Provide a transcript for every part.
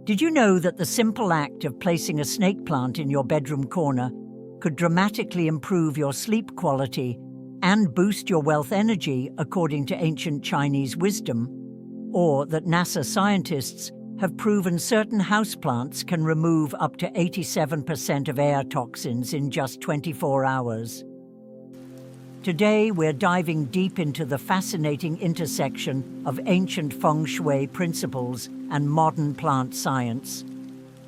Did you know that the simple act of placing a snake plant in your bedroom corner could dramatically improve your sleep quality and boost your wealth energy, according to ancient Chinese wisdom? Or that NASA scientists have proven certain houseplants can remove up to 87% of air toxins in just 24 hours? Today, we're diving deep into the fascinating intersection of ancient Feng Shui principles and modern plant science.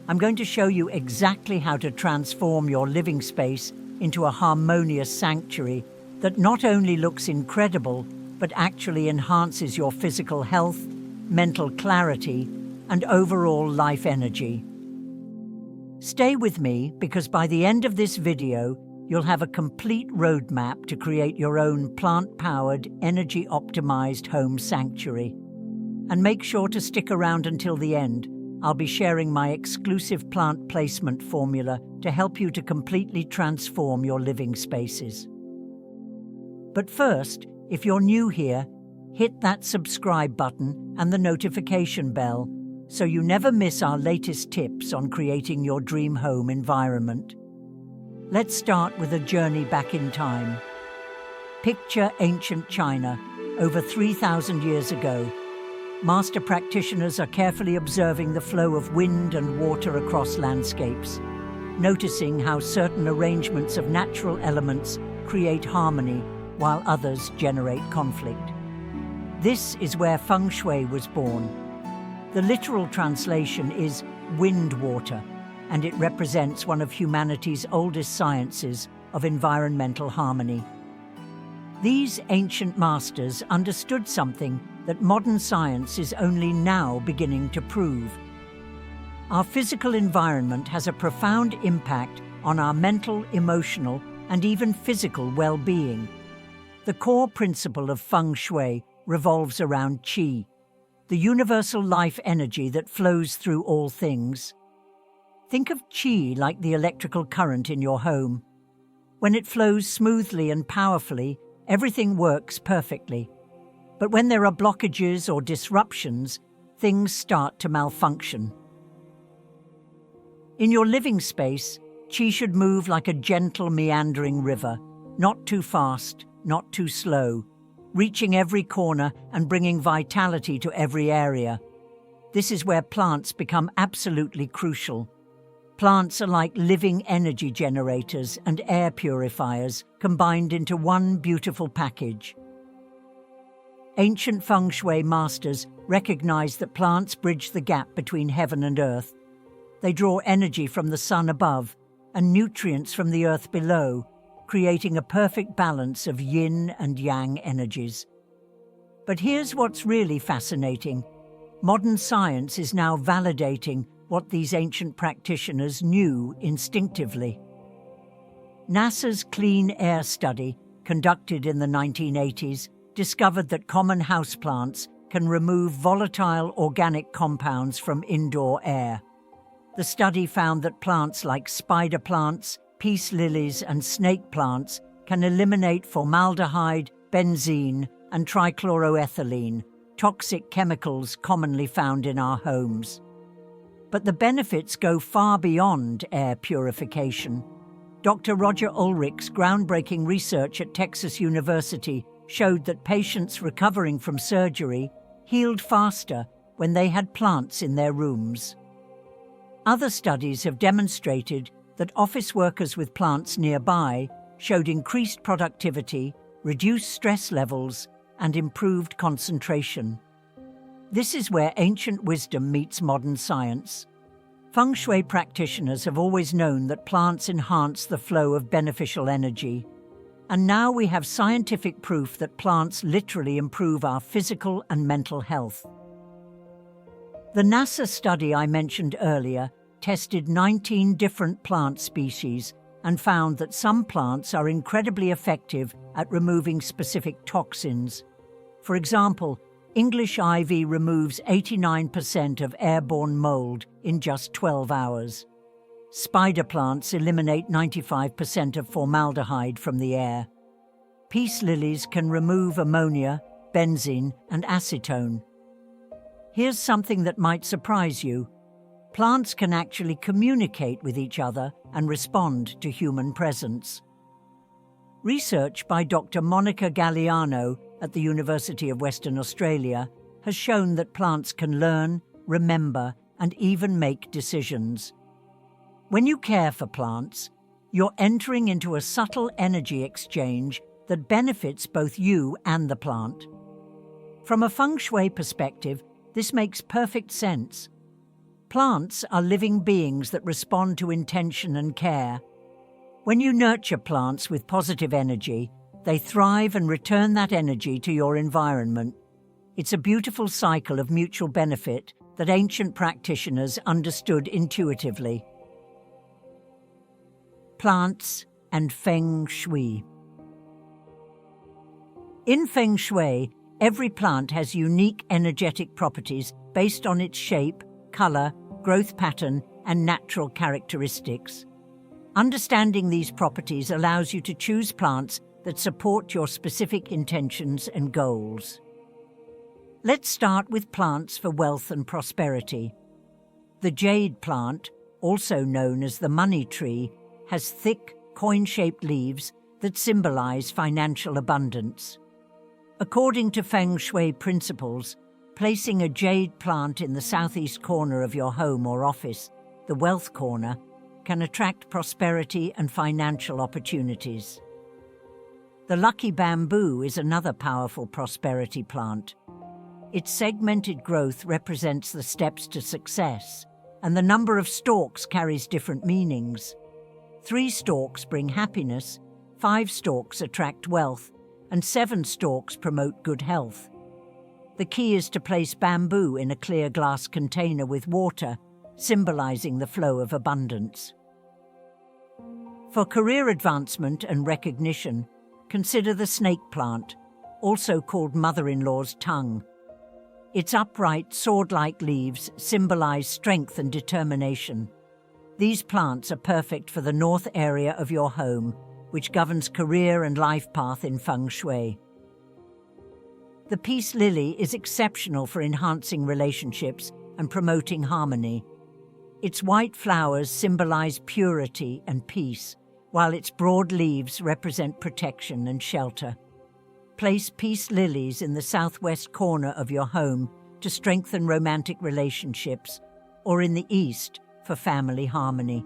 I'm going to show you exactly how to transform your living space into a harmonious sanctuary that not only looks incredible, but actually enhances your physical health, mental clarity, and overall life energy. Stay with me, because by the end of this video, you'll have a complete roadmap to create your own plant-powered, energy-optimized home sanctuary. And make sure to stick around until the end. I'll be sharing my exclusive plant placement formula to help you to completely transform your living spaces. But first, if you're new here, hit that subscribe button and the notification bell so you never miss our latest tips on creating your dream home environment. Let's start with a journey back in time. Picture ancient China, over 3,000 years ago. Master practitioners are carefully observing the flow of wind and water across landscapes, noticing how certain arrangements of natural elements create harmony while others generate conflict. This is where Feng Shui was born. The literal translation is wind water, and it represents one of humanity's oldest sciences of environmental harmony. These ancient masters understood something that modern science is only now beginning to prove. Our physical environment has a profound impact on our mental, emotional, and even physical well-being. The core principle of Feng Shui revolves around qi, the universal life energy that flows through all things. Think of qi like the electrical current in your home. When it flows smoothly and powerfully, everything works perfectly. But when there are blockages or disruptions, things start to malfunction. In your living space, qi should move like a gentle, meandering river, not too fast, not too slow, reaching every corner and bringing vitality to every area. This is where plants become absolutely crucial. Plants are like living energy generators and air purifiers combined into one beautiful package. Ancient Feng Shui masters recognized that plants bridge the gap between heaven and earth. They draw energy from the sun above and nutrients from the earth below, creating a perfect balance of yin and yang energies. But here's what's really fascinating. Modern science is now validating what these ancient practitioners knew instinctively. NASA's Clean Air study, conducted in the 1980s, discovered that common houseplants can remove volatile organic compounds from indoor air. The study found that plants like spider plants, peace lilies, and snake plants can eliminate formaldehyde, benzene, and trichloroethylene, toxic chemicals commonly found in our homes. But the benefits go far beyond air purification. Dr. Roger Ulrich's groundbreaking research at Texas University showed that patients recovering from surgery healed faster when they had plants in their rooms. Other studies have demonstrated that office workers with plants nearby showed increased productivity, reduced stress levels, and improved concentration. This is where ancient wisdom meets modern science. Feng Shui practitioners have always known that plants enhance the flow of beneficial energy, and now we have scientific proof that plants literally improve our physical and mental health. The NASA study I mentioned earlier tested 19 different plant species and found that some plants are incredibly effective at removing specific toxins. For example, English ivy removes 89% of airborne mold in just 12 hours. Spider plants eliminate 95% of formaldehyde from the air. Peace lilies can remove ammonia, benzene, and acetone. Here's something that might surprise you. plants can actually communicate with each other and respond to human presence. Research by Dr. Monica Galliano at the University of Western Australia has shown that plants can learn, remember, and even make decisions. When you care for plants, you're entering into a subtle energy exchange that benefits both you and the plant. From a Feng Shui perspective, this makes perfect sense. Plants are living beings that respond to intention and care. When you nurture plants with positive energy, they thrive and return that energy to your environment. It's a beautiful cycle of mutual benefit that ancient practitioners understood intuitively. Plants and Feng Shui. In Feng Shui, every plant has unique energetic properties based on its shape, color, growth pattern, and natural characteristics. Understanding these properties allows you to choose plants that support your specific intentions and goals. Let's start with plants for wealth and prosperity. The jade plant, also known as the money tree, has thick, coin-shaped leaves that symbolize financial abundance. According to Feng Shui principles, placing a jade plant in the southeast corner of your home or office, the wealth corner, can attract prosperity and financial opportunities. The lucky bamboo is another powerful prosperity plant. Its segmented growth represents the steps to success, and the number of stalks carries different meanings. 3 stalks bring happiness, 5 stalks attract wealth, and 7 stalks promote good health. The key is to place bamboo in a clear glass container with water, symbolizing the flow of abundance. For career advancement and recognition, consider the snake plant, also called mother-in-law's tongue. Its upright, sword-like leaves symbolize strength and determination. These plants are perfect for the north area of your home, which governs career and life path in Feng Shui. The peace lily is exceptional for enhancing relationships and promoting harmony. Its white flowers symbolize purity and peace, while its broad leaves represent protection and shelter. Place peace lilies in the southwest corner of your home to strengthen romantic relationships, or in the east for family harmony.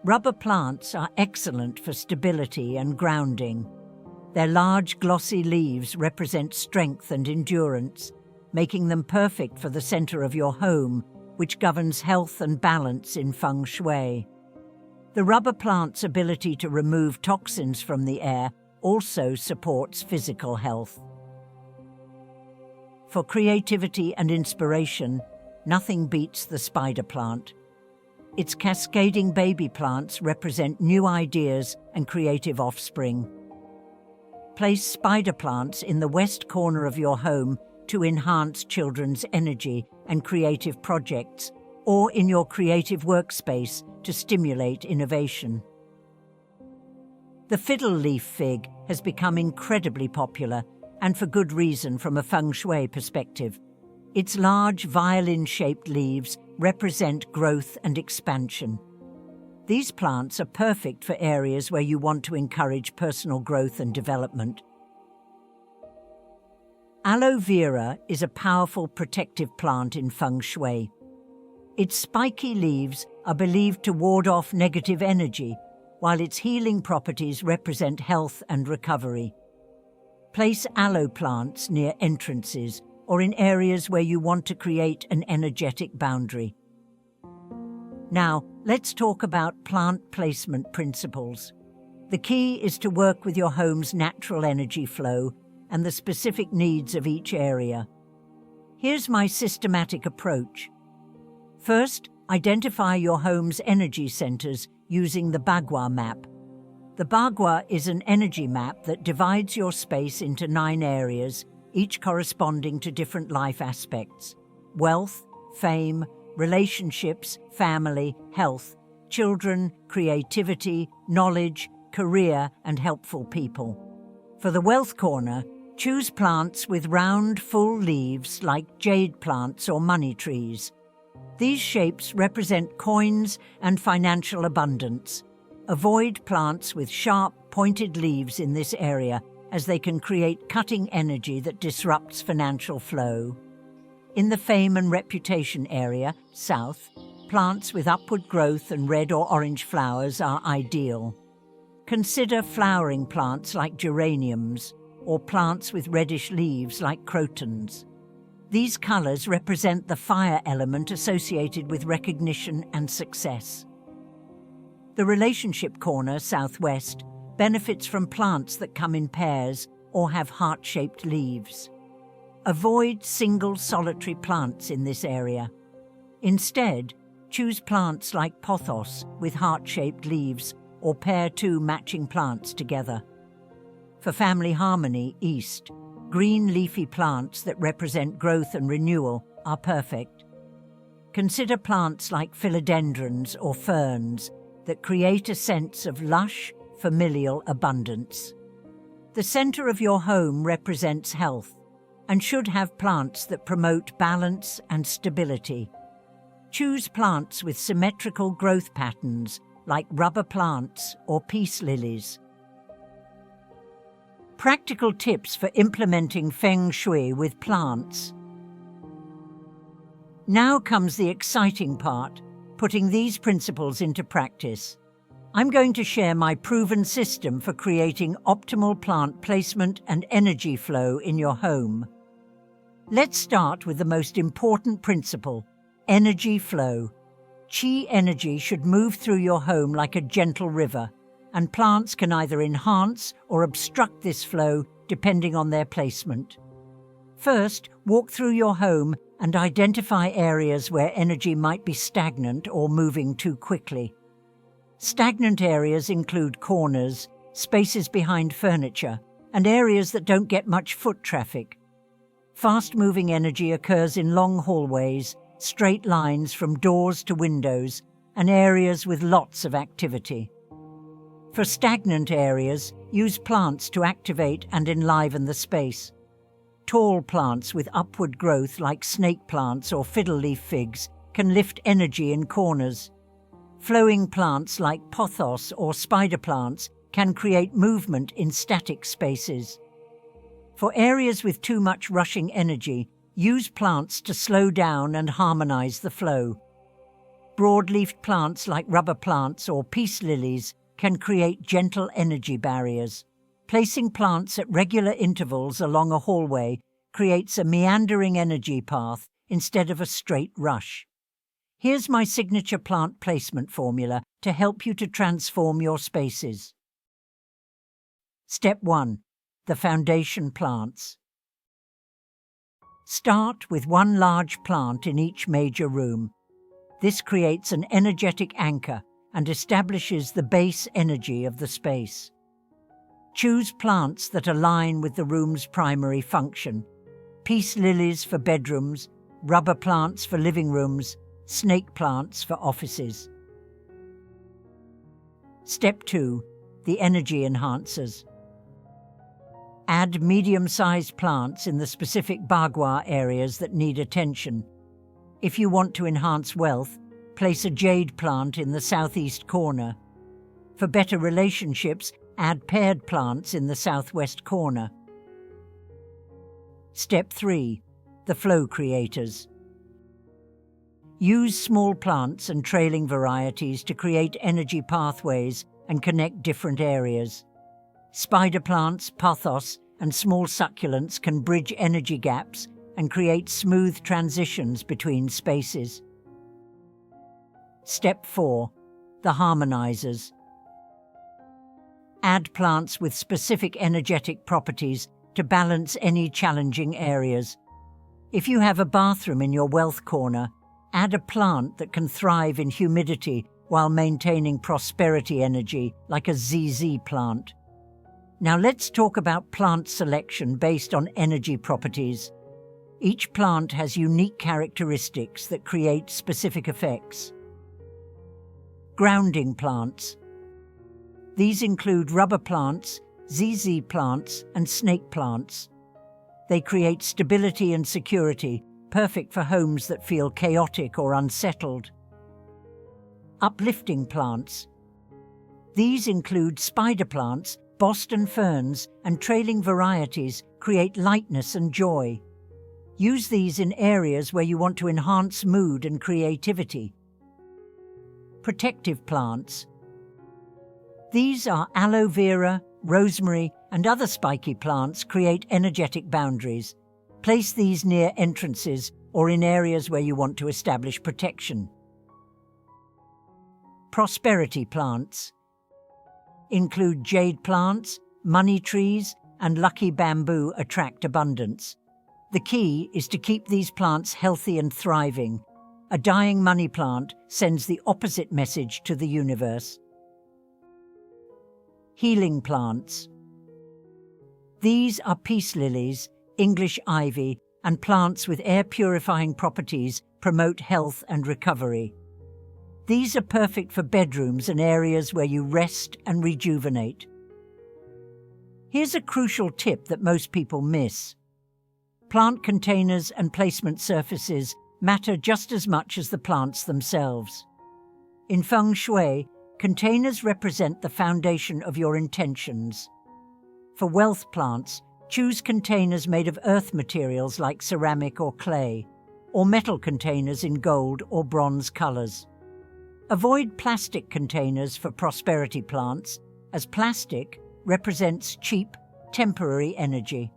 Rubber plants are excellent for stability and grounding. Their large, glossy leaves represent strength and endurance, making them perfect for the center of your home, which governs health and balance in Feng Shui. The rubber plant's ability to remove toxins from the air also supports physical health. For creativity and inspiration, nothing beats the spider plant. Its cascading baby plants represent new ideas and creative offspring. Place spider plants in the west corner of your home to enhance children's energy and creative projects, or in your creative workspace to stimulate innovation. The fiddle leaf fig has become incredibly popular, and for good reason from a Feng Shui perspective. Its large violin-shaped leaves represent growth and expansion. These plants are perfect for areas where you want to encourage personal growth and development. Aloe vera is a powerful protective plant in Feng Shui. Its spiky leaves are believed to ward off negative energy, while its healing properties represent health and recovery. Place aloe plants near entrances or in areas where you want to create an energetic boundary. Now, let's talk about plant placement principles. The key is to work with your home's natural energy flow and the specific needs of each area. Here's my systematic approach. First, identify your home's energy centers using the Bagua map. The Bagua is an energy map that divides your space into 9 areas, each corresponding to different life aspects: wealth, fame, relationships, family, health, children, creativity, knowledge, career, and helpful people. For the wealth corner, choose plants with round, full leaves like jade plants or money trees. These shapes represent coins and financial abundance. Avoid plants with sharp, pointed leaves in this area, as they can create cutting energy that disrupts financial flow. In the fame and reputation area, south, plants with upward growth and red or orange flowers are ideal. Consider flowering plants like geraniums or plants with reddish leaves like crotons. These colors represent the fire element associated with recognition and success. The relationship corner, southwest, benefits from plants that come in pairs or have heart-shaped leaves. Avoid single solitary plants in this area. Instead, choose plants like pothos with heart-shaped leaves or pair two matching plants together. For family harmony, east, green leafy plants that represent growth and renewal are perfect. Consider plants like philodendrons or ferns that create a sense of lush, familial abundance. The center of your home represents health and should have plants that promote balance and stability. Choose plants with symmetrical growth patterns like rubber plants or peace lilies. Practical tips for implementing Feng Shui with plants. Now comes the exciting part, putting these principles into practice. I'm going to share my proven system for creating optimal plant placement and energy flow in your home. Let's start with the most important principle, energy flow. Qi energy should move through your home like a gentle river, and plants can either enhance or obstruct this flow depending on their placement. First, walk through your home and identify areas where energy might be stagnant or moving too quickly. Stagnant areas include corners, spaces behind furniture, and areas that don't get much foot traffic. Fast-moving energy occurs in long hallways, straight lines from doors to windows, and areas with lots of activity. For stagnant areas, use plants to activate and enliven the space. Tall plants with upward growth like snake plants or fiddle leaf figs can lift energy in corners. Flowing plants like pothos or spider plants can create movement in static spaces. For areas with too much rushing energy, use plants to slow down and harmonize the flow. Broad-leafed plants like rubber plants or peace lilies can create gentle energy barriers. Placing plants at regular intervals along a hallway creates a meandering energy path instead of a straight rush. Here's my signature plant placement formula to help you to transform your spaces. Step 1. The foundation plants. Start with one large plant in each major room. This creates an energetic anchor and establishes the base energy of the space. Choose plants that align with the room's primary function. Peace lilies for bedrooms, rubber plants for living rooms, snake plants for offices. Step 2. The energy enhancers. Add medium-sized plants in the specific bagua areas that need attention. If you want to enhance wealth, place a jade plant in the southeast corner. For better relationships, add paired plants in the southwest corner. Step 3. The flow creators. Use small plants and trailing varieties to create energy pathways and connect different areas. Spider plants, pothos, and small succulents can bridge energy gaps and create smooth transitions between spaces. Step 4. The harmonizers. Add plants with specific energetic properties to balance any challenging areas. If you have a bathroom in your wealth corner, add a plant that can thrive in humidity while maintaining prosperity energy, like a ZZ plant. Now let's talk about plant selection based on energy properties. Each plant has unique characteristics that create specific effects. Grounding plants. These include rubber plants, ZZ plants, and snake plants. They create stability and security perfect for homes that feel chaotic or unsettled. Uplifting plants. These include spider plants, Boston ferns, and trailing varieties create lightness and joy. Use these in areas where you want to enhance mood and creativity. Protective plants. These are aloe vera, rosemary, and other spiky plants create energetic boundaries. Place these near entrances or in areas where you want to establish protection. Prosperity plants include jade plants, money trees, and lucky bamboo attract abundance. The key is to keep these plants healthy and thriving. A dying money plant sends the opposite message to the universe. Healing plants. These are peace lilies, English ivy, and plants with air-purifying properties promote health and recovery. These are perfect for bedrooms and areas where you rest and rejuvenate. Here's a crucial tip that most people miss. Plant containers and placement surfaces matter just as much as the plants themselves. In Feng Shui, containers represent the foundation of your intentions. For wealth plants, choose containers made of earth materials like ceramic or clay, or metal containers in gold or bronze colors. Avoid plastic containers for prosperity plants, as plastic represents cheap, temporary energy.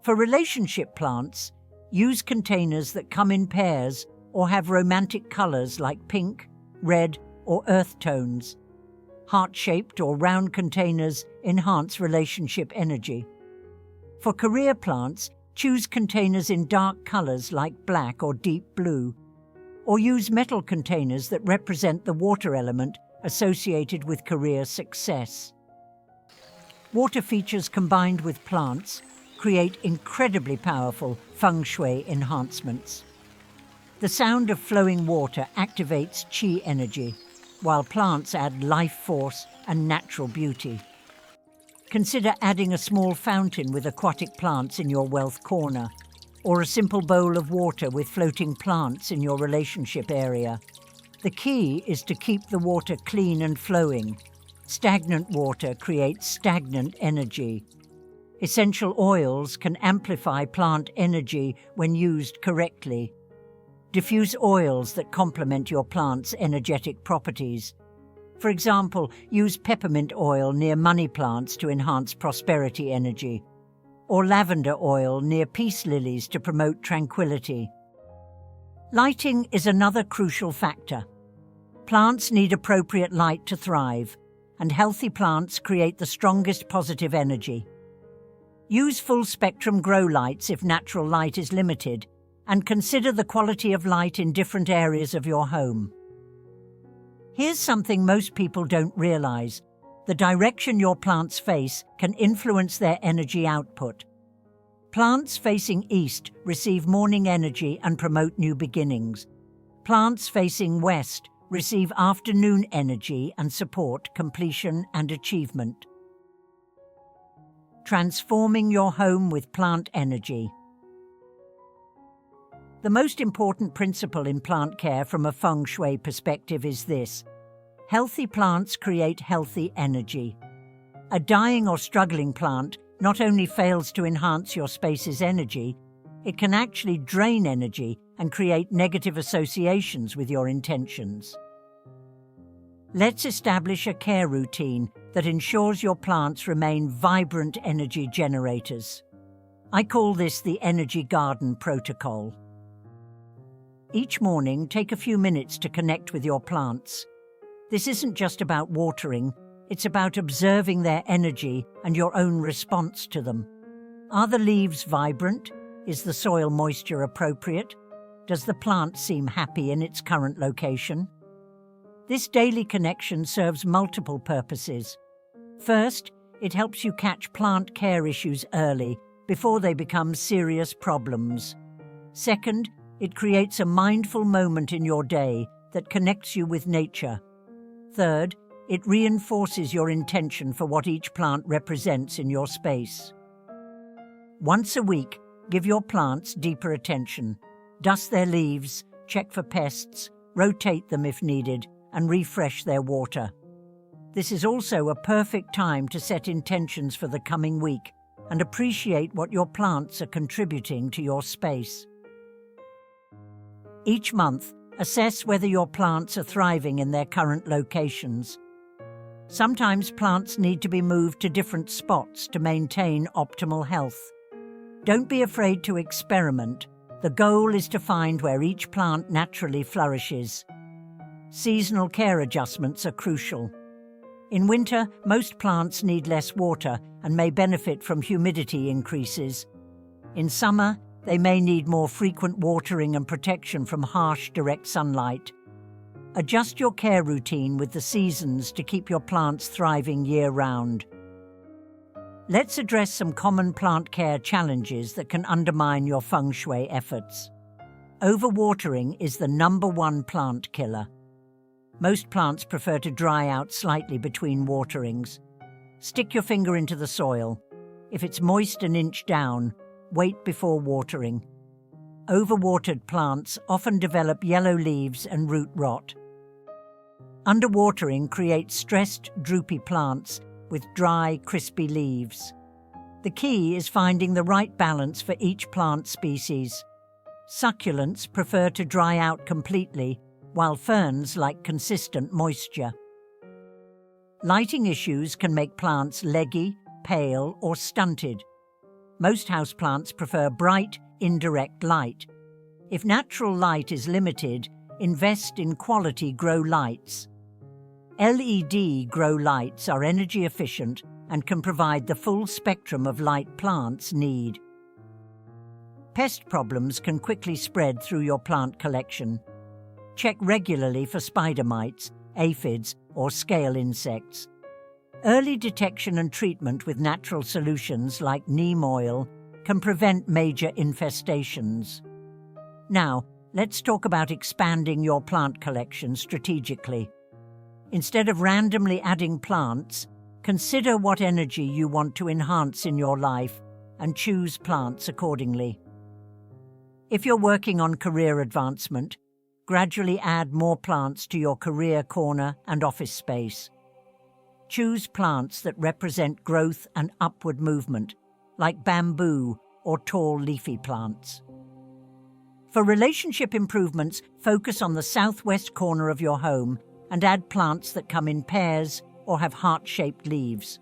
For relationship plants, use containers that come in pairs or have romantic colors like pink, red, or earth tones. Heart-shaped or round containers enhance relationship energy. For career plants, choose containers in dark colors like black or deep blue, or use metal containers that represent the water element associated with career success. Water features combined with plants create incredibly powerful Feng Shui enhancements. The sound of flowing water activates qi energy, while plants add life force and natural beauty. Consider adding a small fountain with aquatic plants in your wealth corner, or a simple bowl of water with floating plants in your relationship area. The key is to keep the water clean and flowing. Stagnant water creates stagnant energy. Essential oils can amplify plant energy when used correctly. Diffuse oils that complement your plant's energetic properties. For example, use peppermint oil near money plants to enhance prosperity energy, or lavender oil near peace lilies to promote tranquility. Lighting is another crucial factor. Plants need appropriate light to thrive, and healthy plants create the strongest positive energy. Use full-spectrum grow lights if natural light is limited, and consider the quality of light in different areas of your home. Here's something most people don't realize. The direction your plants face can influence their energy output. Plants facing east receive morning energy and promote new beginnings. Plants facing west receive afternoon energy and support completion and achievement. Transforming your home with plant energy. The most important principle in plant care from a Feng Shui perspective is this: healthy plants create healthy energy. A dying or struggling plant not only fails to enhance your space's energy, it can actually drain energy and create negative associations with your intentions. Let's establish a care routine that ensures your plants remain vibrant energy generators. I call this the Energy Garden Protocol. Each morning, take a few minutes to connect with your plants. This isn't just about watering, it's about observing their energy and your own response to them. Are the leaves vibrant? Is the soil moisture appropriate? Does the plant seem happy in its current location? This daily connection serves multiple purposes. First, it helps you catch plant care issues early, before they become serious problems. Second, it creates a mindful moment in your day that connects you with nature. Third, it reinforces your intention for what each plant represents in your space. Once a week, give your plants deeper attention. Dust their leaves, check for pests, rotate them if needed, and refresh their water. This is also a perfect time to set intentions for the coming week and appreciate what your plants are contributing to your space. Each month, assess whether your plants are thriving in their current locations. Sometimes plants need to be moved to different spots to maintain optimal health. Don't be afraid to experiment. The goal is to find where each plant naturally flourishes. Seasonal care adjustments are crucial. In winter, most plants need less water and may benefit from humidity increases. In summer, they may need more frequent watering and protection from harsh, direct sunlight. Adjust your care routine with the seasons to keep your plants thriving year-round. Let's address some common plant care challenges that can undermine your Feng Shui efforts. Overwatering is the #1 plant killer. Most plants prefer to dry out slightly between waterings. Stick your finger into the soil. If it's moist an inch down, wait before watering. Overwatered plants often develop yellow leaves and root rot. Underwatering creates stressed, droopy plants with dry, crispy leaves. The key is finding the right balance for each plant species. Succulents prefer to dry out completely, while ferns like consistent moisture. Lighting issues can make plants leggy, pale, or stunted. Most houseplants prefer bright, indirect light. If natural light is limited, invest in quality grow lights. LED grow lights are energy efficient and can provide the full spectrum of light plants need. Pest problems can quickly spread through your plant collection. Check regularly for spider mites, aphids, or scale insects. Early detection and treatment with natural solutions like neem oil can prevent major infestations. Now, let's talk about expanding your plant collection strategically. Instead of randomly adding plants, consider what energy you want to enhance in your life and choose plants accordingly. If you're working on career advancement, gradually add more plants to your career corner and office space. Choose plants that represent growth and upward movement, like bamboo or tall leafy plants. For relationship improvements, focus on the southwest corner of your home and add plants that come in pairs or have heart-shaped leaves.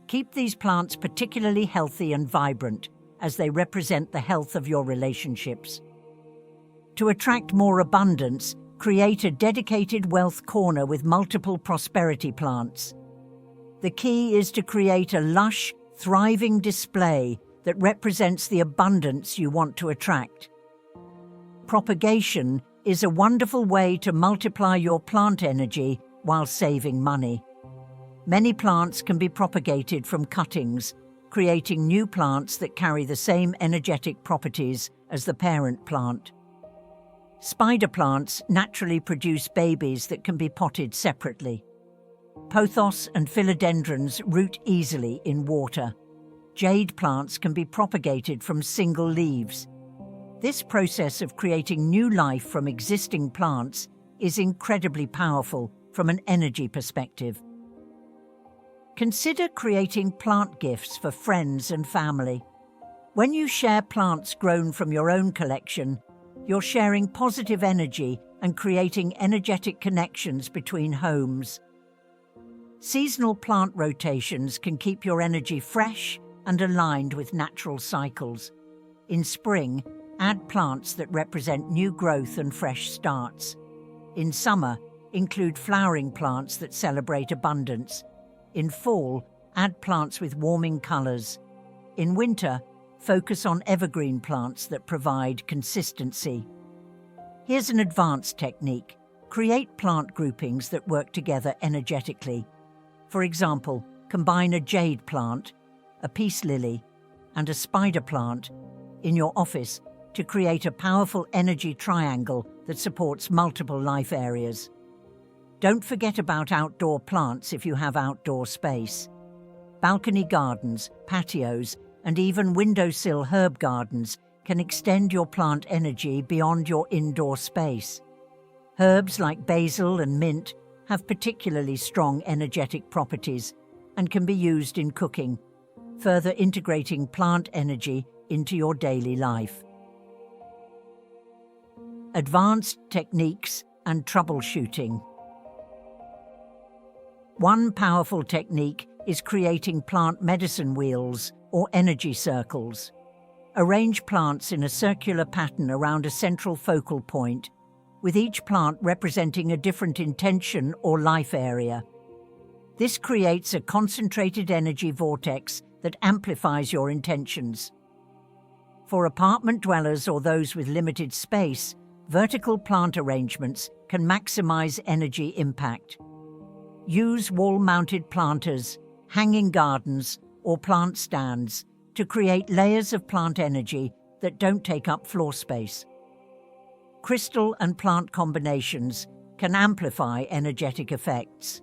Keep these plants particularly healthy and vibrant, as they represent the health of your relationships. To attract more abundance, create a dedicated wealth corner with multiple prosperity plants. The key is to create a lush, thriving display that represents the abundance you want to attract. Propagation is a wonderful way to multiply your plant energy while saving money. Many plants can be propagated from cuttings, creating new plants that carry the same energetic properties as the parent plant. Spider plants naturally produce babies that can be potted separately. Pothos and philodendrons root easily in water. Jade plants can be propagated from single leaves. This process of creating new life from existing plants is incredibly powerful from an energy perspective. Consider creating plant gifts for friends and family. When you share plants grown from your own collection, you're sharing positive energy and creating energetic connections between homes. Seasonal plant rotations can keep your energy fresh and aligned with natural cycles. In spring, add plants that represent new growth and fresh starts. In summer, include flowering plants that celebrate abundance. In fall, add plants with warming colors. In winter, focus on evergreen plants that provide consistency. Here's an advanced technique. Create plant groupings that work together energetically. For example, combine a jade plant, a peace lily, and a spider plant in your office to create a powerful energy triangle that supports multiple life areas. Don't forget about outdoor plants if you have outdoor space. Balcony gardens, patios, and even windowsill herb gardens can extend your plant energy beyond your indoor space. Herbs like basil and mint have particularly strong energetic properties and can be used in cooking, further integrating plant energy into your daily life. Advanced techniques and troubleshooting. One powerful technique is creating plant medicine wheels or energy circles. Arrange plants in a circular pattern around a central focal point, with each plant representing a different intention or life area. This creates a concentrated energy vortex that amplifies your intentions. For apartment dwellers or those with limited space, vertical plant arrangements can maximize energy impact. Use wall-mounted planters, hanging gardens, or plant stands to create layers of plant energy that don't take up floor space. Crystal and plant combinations can amplify energetic effects.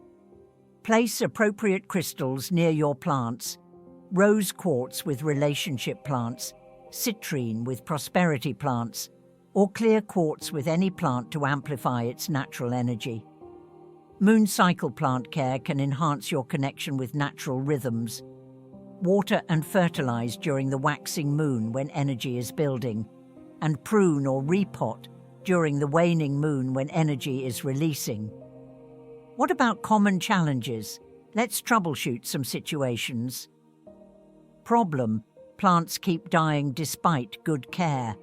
Place appropriate crystals near your plants: rose quartz with relationship plants, citrine with prosperity plants, or clear quartz with any plant to amplify its natural energy. Moon cycle plant care can enhance your connection with natural rhythms. Water and fertilize during the waxing moon when energy is building, and prune or repot during the waning moon when energy is releasing. What about common challenges? Let's troubleshoot some situations. Problem: plants keep dying despite good care.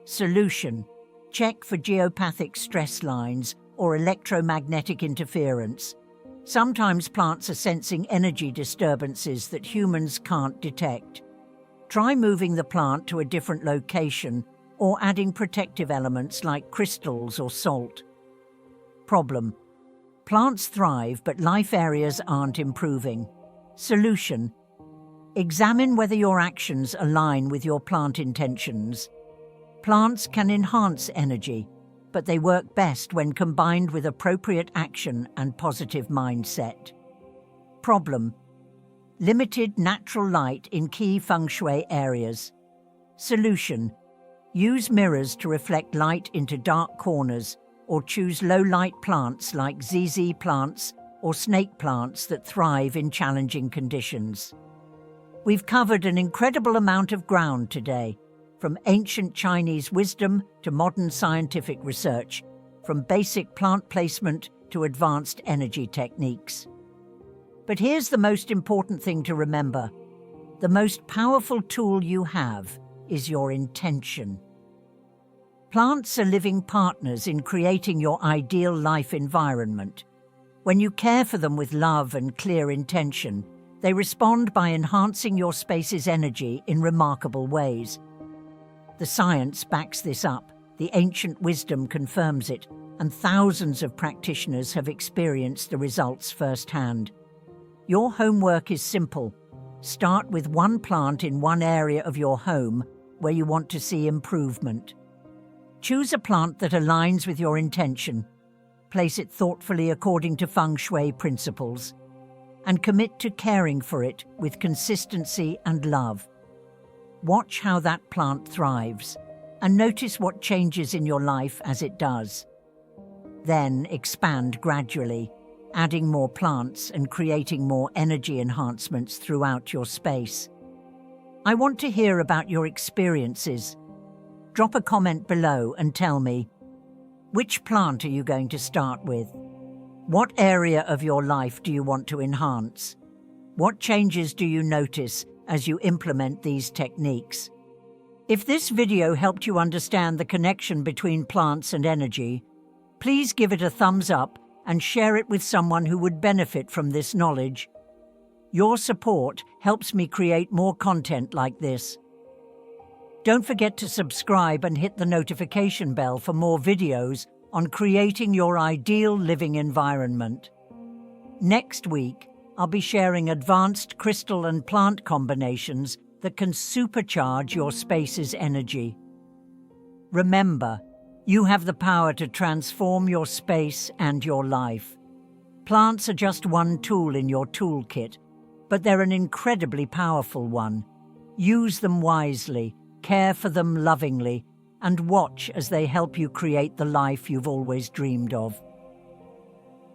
Solution: check for geopathic stress lines or electromagnetic interference. Sometimes plants are sensing energy disturbances that humans can't detect. Try moving the plant to a different location or adding protective elements like crystals or salt. Problem: plants thrive, but life areas aren't improving. Solution: examine whether your actions align with your plant intentions. Plants can enhance energy, but they work best when combined with appropriate action and positive mindset. Problem: limited natural light in key Feng Shui areas. Solution: use mirrors to reflect light into dark corners, or choose low-light plants like ZZ plants or snake plants that thrive in challenging conditions. We've covered an incredible amount of ground today, from ancient Chinese wisdom to modern scientific research, from basic plant placement to advanced energy techniques. But here's the most important thing to remember. The most powerful tool you have is your intention. Plants are living partners in creating your ideal life environment. When you care for them with love and clear intention, they respond by enhancing your space's energy in remarkable ways. The science backs this up, the ancient wisdom confirms it, and thousands of practitioners have experienced the results firsthand. Your homework is simple. Start with one plant in one area of your home where you want to see improvement. Choose a plant that aligns with your intention, place it thoughtfully according to Feng Shui principles, and commit to caring for it with consistency and love. Watch how that plant thrives, and notice what changes in your life as it does. Then expand gradually, adding more plants and creating more energy enhancements throughout your space. I want to hear about your experiences. Drop a comment below and tell me, which plant are you going to start with? What area of your life do you want to enhance? What changes do you notice as you implement these techniques? If this video helped you understand the connection between plants and energy, please give it a thumbs up and share it with someone who would benefit from this knowledge. Your support helps me create more content like this. Don't forget to subscribe and hit the notification bell for more videos on creating your ideal living environment. Next week, I'll be sharing advanced crystal and plant combinations that can supercharge your space's energy. Remember, you have the power to transform your space and your life. Plants are just one tool in your toolkit, but they're an incredibly powerful one. Use them wisely, care for them lovingly, and watch as they help you create the life you've always dreamed of.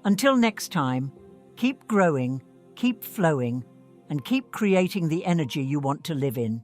Until next time, keep growing, keep flowing, and keep creating the energy you want to live in.